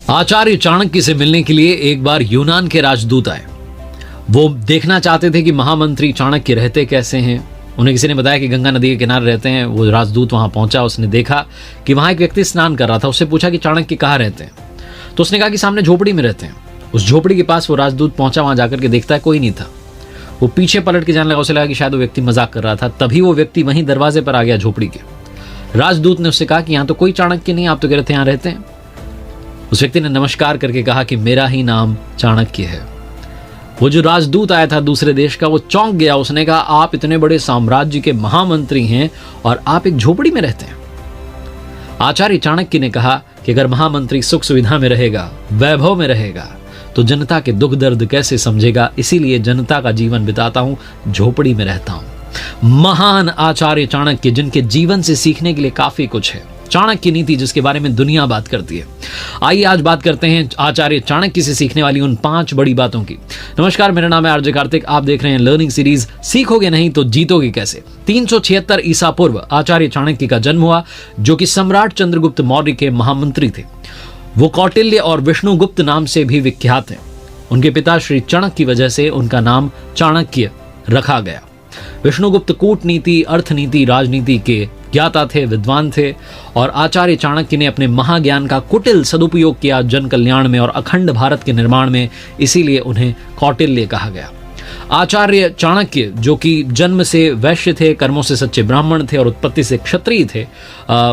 आचार्य चाणक्य से मिलने के लिए एक बार यूनान के राजदूत आए। वो देखना चाहते थे कि महामंत्री चाणक्य रहते कैसे हैं। उन्हें किसी ने बताया कि गंगा नदी के किनारे रहते हैं। वो राजदूत वहां पहुंचा, उसने देखा कि वहां एक व्यक्ति स्नान कर रहा था। उससे पूछा कि चाणक्य कहाँ रहते हैं, तो उसने कहा कि सामने झोपड़ी में रहते हैं। उस झोपड़ी के पास वो राजदूत पहुंचा, वहां जाकर के देखता है कोई नहीं था। वो पीछे पलट के जाने लगा, उसे लगा कि शायद वो व्यक्ति मजाक कर रहा था। तभी वो व्यक्ति वहीं दरवाजे पर आ गया झोपड़ी के। राजदूत ने उससे कहा कि यहाँ तो कोई चाणक्य नहीं, आप तो कह रहे थे यहाँ रहते हैं। उस व्यक्ति ने नमस्कार करके कहा कि मेरा ही नाम चाणक्य है। वो जो राजदूत आया था दूसरे देश का, वो चौंक गया। उसने कहा आप इतने बड़े साम्राज्य के महामंत्री हैं और आप एक झोपड़ी में रहते हैं। आचार्य चाणक्य ने कहा कि अगर महामंत्री सुख सुविधा में रहेगा, वैभव में रहेगा, तो जनता के दुख दर्द कैसे समझेगा। इसीलिए जनता का जीवन बिताता हूं, झोपड़ी में रहता हूं। महान आचार्य चाणक्य, जिनके जीवन से सीखने के लिए काफी कुछ है। चाणक्य नीति, जिसके बारे में दुनिया बात करती है। आइए आज बात करते हैं आचार्य चाणक्य से सीखने वाली उन 5 बड़ी बातों की। नमस्कार, मेरा नाम है आरजे कार्तिक। आप देख रहे हैं लर्निंग सीरीज सीखोगे नहीं तो जीतोगे कैसे। 376 ईसा पूर्व आचार्य चाणक्य का जन्म हुआ, जो कि सम्राट चंद्रगुप्त मौर्य के महामंत्री थे। वो कौटिल्य और विष्णुगुप्त नाम से भी विख्यात हैं। उनके पिता श्री चाणक्य की वजह से उनका नाम चाणक्य रखा गया। विष्णुगुप्त कूटनीति, अर्थनीति, राजनीति के ज्ञाता थे, विद्वान थे, और आचार्य चाणक्य ने अपने महाज्ञान का कुटिल सदुपयोग किया जन कल्याण में और अखंड भारत के निर्माण में। इसीलिए उन्हें कौटिल्य कहा गया। आचार्य चाणक्य, जो कि जन्म से वैश्य थे, कर्मों से सच्चे ब्राह्मण थे और उत्पत्ति से क्षत्रिय थे,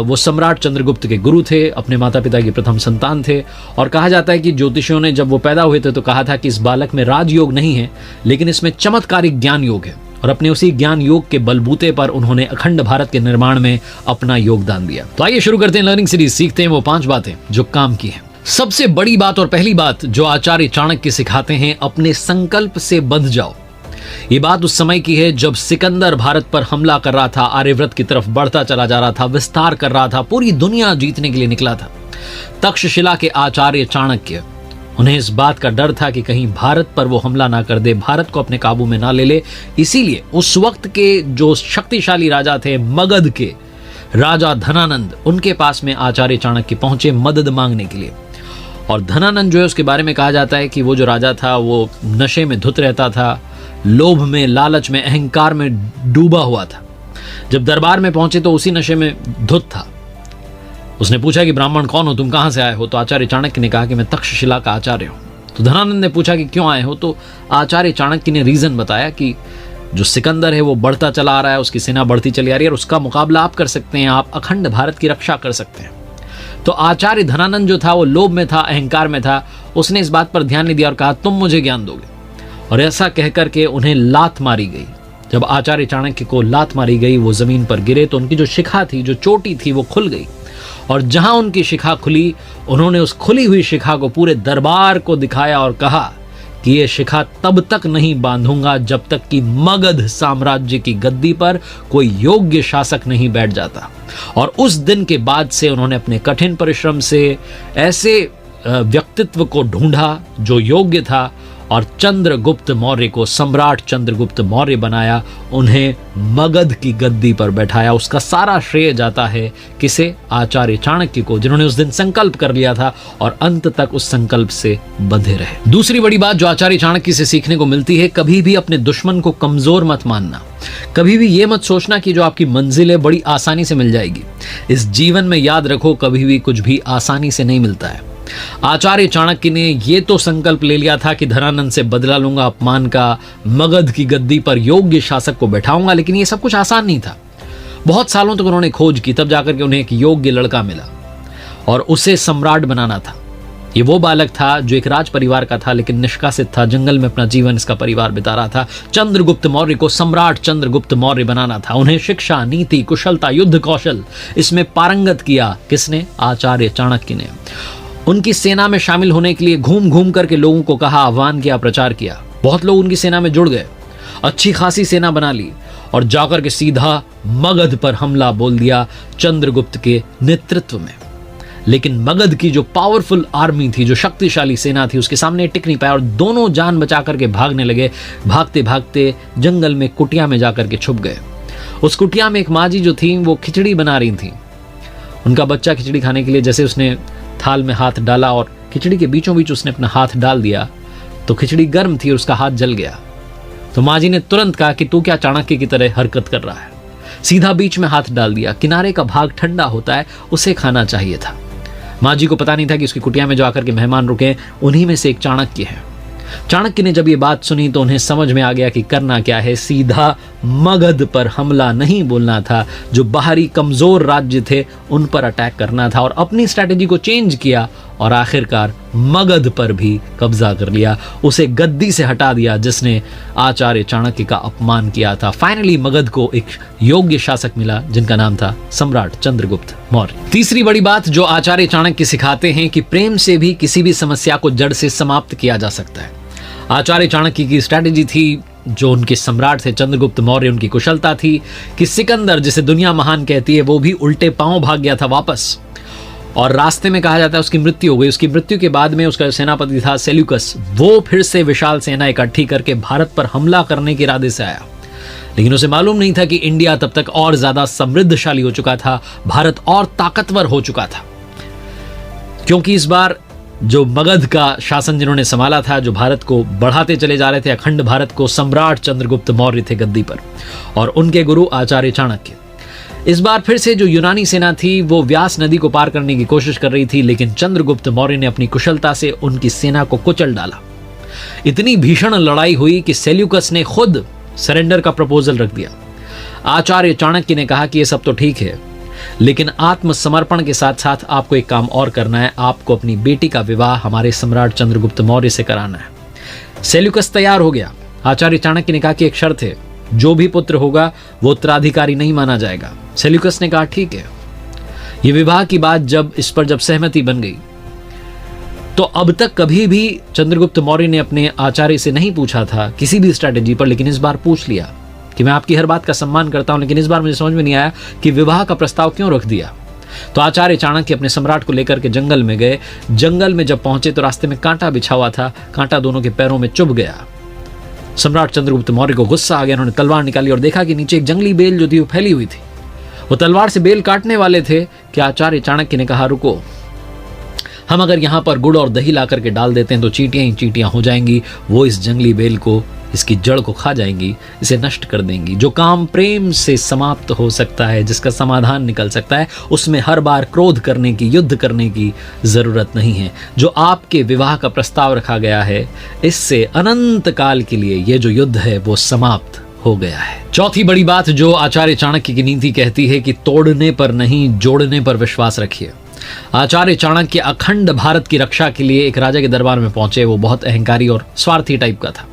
वो सम्राट चंद्रगुप्त के गुरु थे, अपने माता पिता की प्रथम संतान थे। और कहा जाता है कि ज्योतिषियों ने जब वो पैदा हुए थे तो कहा था कि इस बालक में राजयोग नहीं है, लेकिन इसमें चमत्कारिक ज्ञान योग है। और अपने उसी ज्ञान योग के बलबूते पर उन्होंने अखंड भारत के निर्माण में अपना योगदान दिया। तो आइए शुरू करते हैं लर्निंग सीरीज। सीखते हैं वो 5 बातें जो काम की हैं। सबसे बड़ी बात और पहली बात जो आचार्य चाणक्य सिखाते हैं, अपने संकल्प से बंध जाओ। ये बात उस समय की है जब सिकंदर भारत पर हमला कर रहा था, आर्यव्रत की तरफ बढ़ता चला जा रहा था, विस्तार कर रहा था, पूरी दुनिया जीतने के लिए निकला था। तक्षशिला के आचार्य चाणक्य, उन्हें इस बात का डर था कि कहीं भारत पर वो हमला ना कर दे, भारत को अपने काबू में ना ले ले। इसीलिए उस वक्त के जो शक्तिशाली राजा थे, मगध के राजा धनानंद, उनके पास में आचार्य चाणक्य पहुंचे मदद मांगने के लिए। और धनानंद जो है, उसके बारे में कहा जाता है कि वो जो राजा था वो नशे में धुत रहता था, लोभ में, लालच में, अहंकार में डूबा हुआ था। जब दरबार में पहुंचे तो उसी नशे में धुत था। उसने पूछा कि ब्राह्मण कौन हो, तुम कहां से आए हो? तो आचार्य चाणक्य ने कहा कि मैं तक्षशिला का आचार्य हूं। तो धनानंद ने पूछा कि क्यों आए हो? तो आचार्य चाणक्य ने रीजन बताया कि जो सिकंदर है वो बढ़ता चला आ रहा है, उसकी सेना बढ़ती चली आ रही है और उसका मुकाबला आप कर सकते हैं, आप अखंड भारत की रक्षा कर सकते हैं। तो आचार्य धनानंद जो था वो लोभ में था, अहंकार में था। उसने इस बात पर ध्यान नहीं दिया और कहा तुम मुझे ज्ञान दोगे। और ऐसा कहकर के उन्हें लात मारी गई। जब आचार्य चाणक्य को लात मारी गई, वो जमीन पर गिरे तो उनकी जो शिखा थी, जो चोटी थी, वो खुल गई। और जहां उनकी शिखा खुली, उन्होंने उस खुली हुई शिखा को पूरे दरबार को दिखाया और कहा कि ये शिखा तब तक नहीं बांधूंगा जब तक कि मगध साम्राज्य की गद्दी पर कोई योग्य शासक नहीं बैठ जाता। और उस दिन के बाद से उन्होंने अपने कठिन परिश्रम से ऐसे व्यक्तित्व को ढूंढा जो योग्य था और चंद्रगुप्त मौर्य को, सम्राट चंद्रगुप्त मौर्य बनाया, उन्हें मगध की गद्दी पर बैठाया। उसका सारा श्रेय जाता है किसे? आचार्य चाणक्य को, जिन्होंने उस दिन संकल्प कर लिया था और अंत तक उस संकल्प से बंधे रहे। दूसरी बड़ी बात जो आचार्य चाणक्य से सीखने को मिलती है, कभी भी अपने दुश्मन को कमजोर मत मानना। कभी भी ये मत सोचना कि जो आपकी मंजिल है बड़ी आसानी से मिल जाएगी। इस जीवन में याद रखो, कभी भी कुछ भी आसानी से नहीं मिलता है। आचार्य चाणक्य ने ये तो संकल्प ले लिया था कि धनानंद से बदला लूंगा अपमान का, मगध की गद्दी पर योग्य शासक को बैठाऊंगा, लेकिन ये सब कुछ आसान नहीं था। बहुत सालों तक उन्होंने खोज की, तब जाकर के उन्हें एक योग्य लड़का मिला और उसे सम्राट बनाना था। ये वो बालक था जो एक राज परिवार का था, लेकिन निष्कासित था, जंगल में अपना जीवन इसका परिवार बिता रहा था। चंद्रगुप्त मौर्य को सम्राट चंद्रगुप्त मौर्य बनाना था। उन्हें शिक्षा, नीति, कुशलता, युद्ध कौशल, इसमें पारंगत किया किसने? आचार्य चाणक्य ने। उनकी सेना में शामिल होने के लिए घूम घूम करके लोगों को कहा, आह्वान किया, प्रचार किया। बहुत लोग उनकी सेना में जुड़ गए, अच्छी खासी सेना बना ली और जाकर के सीधा मगध पर हमला बोल दिया चंद्रगुप्त के नेतृत्व में। लेकिन मगध की जो पावरफुल आर्मी थी, जो शक्तिशाली सेना थी, उसके सामने टिक नहीं पाया और दोनों जान बचा करके भागने लगे। भागते भागते जंगल में कुटिया में जाकर के छुप गए। उस कुटिया में एक माँ जी जो थी वो खिचड़ी बना रही थी। उनका बच्चा खिचड़ी खाने के लिए जैसे उसने थाल में हाथ डाला और खिचड़ी के बीचों बीच उसने अपना हाथ डाल दिया तो खिचड़ी गर्म थी और उसका हाथ जल गया। तो माँ जी ने तुरंत कहा कि तू क्या चाणक्य की तरह हरकत कर रहा है। सीधा बीच में हाथ डाल दिया। किनारे का भाग ठंडा होता है, उसे खाना चाहिए था। माँ जी को पता नहीं था कि उसकी कुटिया में जो आकर के मेहमान रुके उन्हीं में से एक चाणक्य है। चाणक्य ने जब ये बात सुनी तो उन्हें समझ में आ गया कि करना क्या है। सीधा मगध पर हमला नहीं बोलना था, जो बाहरी कमजोर राज्य थे उन पर अटैक करना था, और अपनी स्ट्रैटेजी को चेंज किया और आखिरकार मगध पर भी कब्जा कर लिया। उसे गद्दी से हटा दिया जिसने आचार्य चाणक्य का अपमान किया था। फाइनली मगध को एक योग्य शासक मिला जिनका नाम था सम्राट चंद्रगुप्त मौर्य। तीसरी बड़ी बात जो आचार्य चाणक्य सिखाते हैं कि प्रेम से भी किसी भी समस्या को जड़ से समाप्त किया जा सकता है। आचार्य चाणक्य की स्ट्रैटेजी थी, जो उनके सम्राट थे चंद्रगुप्त मौर्य, उनकी कुशलता थी कि सिकंदर, जिसे दुनिया महान कहती है, वो भी उल्टे पांव भाग गया था वापस, और रास्ते में कहा जाता है उसकी मृत्यु हो गई। उसकी मृत्यु के बाद में उसका सेनापति था सेल्यूकस, वो फिर से विशाल सेना इकट्ठी करके भारत पर हमला करने के इरादे से आया। लेकिन उसे मालूम नहीं था कि इंडिया तब तक और ज्यादा समृद्धशाली हो चुका था, भारत और ताकतवर हो चुका था, क्योंकि इस बार जो मगध का शासन जिन्होंने संभाला था, जो भारत को बढ़ाते चले जा रहे थे, अखंड भारत को, सम्राट चंद्रगुप्त मौर्य थे गद्दी पर, और उनके गुरु आचार्य चाणक्य। इस बार फिर से जो यूनानी सेना थी वो व्यास नदी को पार करने की कोशिश कर रही थी, लेकिन चंद्रगुप्त मौर्य ने अपनी कुशलता से उनकी सेना को कुचल डाला। इतनी भीषण लड़ाई हुई कि सेल्यूकस ने खुद सरेंडर का प्रपोजल रख दिया। आचार्य चाणक्य ने कहा कि ये सब तो ठीक है, लेकिन आत्मसमर्पण के साथ साथ आपको एक काम और करना है, आपको अपनी बेटी का विवाह हमारे सम्राट चंद्रगुप्त मौर्य से कराना है। सेल्यूकस तैयार हो गया। आचार्य चाणक्य ने कहा कि एक शर्त है, जो भी पुत्र होगा वो उत्तराधिकारी नहीं माना जाएगा। सेल्यूकस ने कहा ठीक है। ये विवाह की बात इस पर जब सहमति बन गई तो अब तक कभी भी चंद्रगुप्त मौर्य ने अपने आचार्य से नहीं पूछा था किसी भी स्ट्रैटेजी पर, लेकिन इस बार पूछ लिया कि मैं आपकी हर बात का सम्मान करता हूं, लेकिन इस बार मुझे समझ में नहीं आया कि विवाह का प्रस्ताव क्यों रख दिया। तो आचार्य चाणक्य अपने सम्राट को लेकर के जंगल में गए। जंगल में जब पहुंचे तो रास्ते में कांटा बिछा हुआ था, कांटा दोनों के पैरों में चुभ गया। सम्राट चंद्रगुप्त मौर्य को गुस्सा आ गया। उन्होंने तलवार निकाली और देखा कि नीचे एक जंगली बेल जो थी वो फैली हुई थी। वो तलवार से बेल काटने वाले थे कि आचार्य चाणक्य ने कहा रुको, हम अगर यहाँ पर गुड़ और दही ला करके डाल देते हैं तो चींटियां ही चींटियां हो जाएंगी, वो इस जंगली बेल को, इसकी जड़ को खा जाएंगी, इसे नष्ट कर देंगी। जो काम प्रेम से समाप्त हो सकता है, जिसका समाधान निकल सकता है, उसमें हर बार क्रोध करने की, युद्ध करने की जरूरत नहीं है। जो आपके विवाह का प्रस्ताव रखा गया है, इससे अनंत काल के लिए ये जो युद्ध है वो समाप्त हो गया है। चौथी बड़ी बात जो आचार्य चाणक्य की नीति कहती है कि तोड़ने पर नहीं, जोड़ने पर विश्वास रखिए। आचार्य चाणक्य अखंड भारत की रक्षा के लिए एक राजा के दरबार में पहुंचे। वो बहुत अहंकारी और स्वार्थी टाइप का था।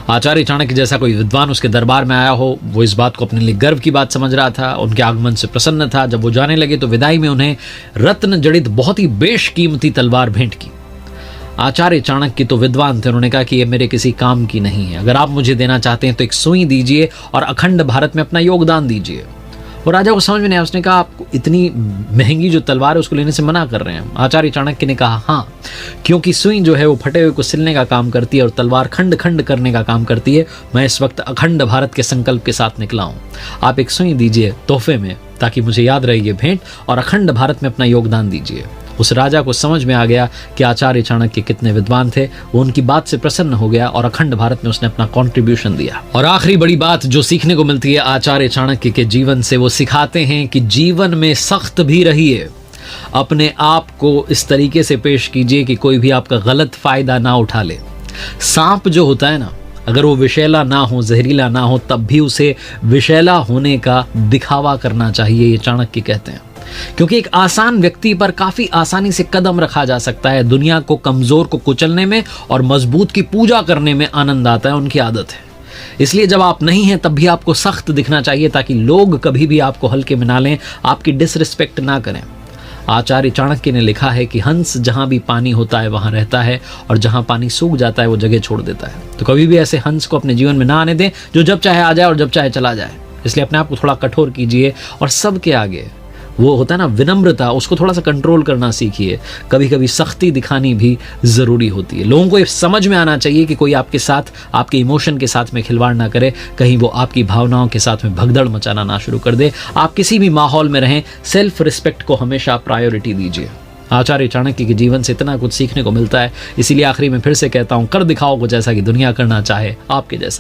आचार्य चाणक्य जैसा कोई विद्वान उसके दरबार में आया हो, वो इस बात को अपने लिए गर्व की बात समझ रहा था। उनके आगमन से प्रसन्न था। जब वो जाने लगे तो विदाई में उन्हें रत्न जड़ित बहुत ही बेशकीमती तलवार भेंट की। आचार्य चाणक्य तो विद्वान थे। उन्होंने कहा कि ये मेरे किसी काम की नहीं है, अगर आप मुझे देना चाहते हैं तो एक सुई दीजिए और अखंड भारत में अपना योगदान दीजिए। और राजा को समझ में नहीं आया। उसने कहा आपको इतनी महंगी जो तलवार है उसको लेने से मना कर रहे हैं। आचार्य चाणक्य ने कहा हाँ, क्योंकि सुई जो है वो फटे हुए को सिलने का काम करती है और तलवार खंड खंड करने का काम करती है। मैं इस वक्त अखंड भारत के संकल्प के साथ निकला हूँ, आप एक सुई दीजिए तोहफे में, ताकि मुझे याद रहे ये भेंट, और अखंड भारत में अपना योगदान दीजिए। उस राजा को समझ में आ गया कि आचार्य चाणक्य कितने विद्वान थे। वो उनकी बात से प्रसन्न हो गया और अखंड भारत में उसने अपना कंट्रीब्यूशन दिया। और आखिरी बड़ी बात जो सीखने को मिलती है आचार्य चाणक्य के जीवन से, वो सिखाते हैं कि जीवन में सख्त भी रहिए। अपने आप को इस तरीके से पेश कीजिए कि कोई भी आपका गलत फायदा ना उठा ले। सांप जो होता है ना, अगर वो विषैला ना हो, जहरीला ना हो, तब भी उसे विषैला होने का दिखावा करना चाहिए, ये चाणक्य कहते हैं। क्योंकि एक आसान व्यक्ति पर काफी आसानी से कदम रखा जा सकता है। दुनिया को, कमजोर को कुचलने में और मजबूत की पूजा करने में आनंद आता है, उनकी आदत है। इसलिए जब आप नहीं हैं तब भी आपको सख्त दिखना चाहिए, ताकि लोग कभी भी आपको हल्के में ना लें, आपकी डिसरिस्पेक्ट ना करें। आचार्य चाणक्य ने लिखा है कि हंस जहां भी पानी होता है वहां रहता है, और जहां पानी सूख जाता है वो जगह छोड़ देता है। तो कभी भी ऐसे हंस को अपने जीवन में ना आने दें जो जब चाहे आ जाए और जब चाहे चला जाए। इसलिए अपने आप को थोड़ा कठोर कीजिए, और सबके आगे वो होता है ना विनम्रता, उसको थोड़ा सा कंट्रोल करना सीखिए। कभी कभी सख्ती दिखानी भी ज़रूरी होती है। लोगों को ये समझ में आना चाहिए कि कोई आपके साथ, आपके इमोशन के साथ में खिलवाड़ ना करे, कहीं वो आपकी भावनाओं के साथ में भगदड़ मचाना ना शुरू कर दे। आप किसी भी माहौल में रहें, सेल्फ रिस्पेक्ट को हमेशा प्रायोरिटी दीजिए। आचार्य चाणक्य के जीवन से इतना कुछ सीखने को मिलता है। इसीलिए आखिरी में फिर से कहता हूँ, कर दिखाओ कुछ ऐसा कि दुनिया करना चाहे आपके जैसा।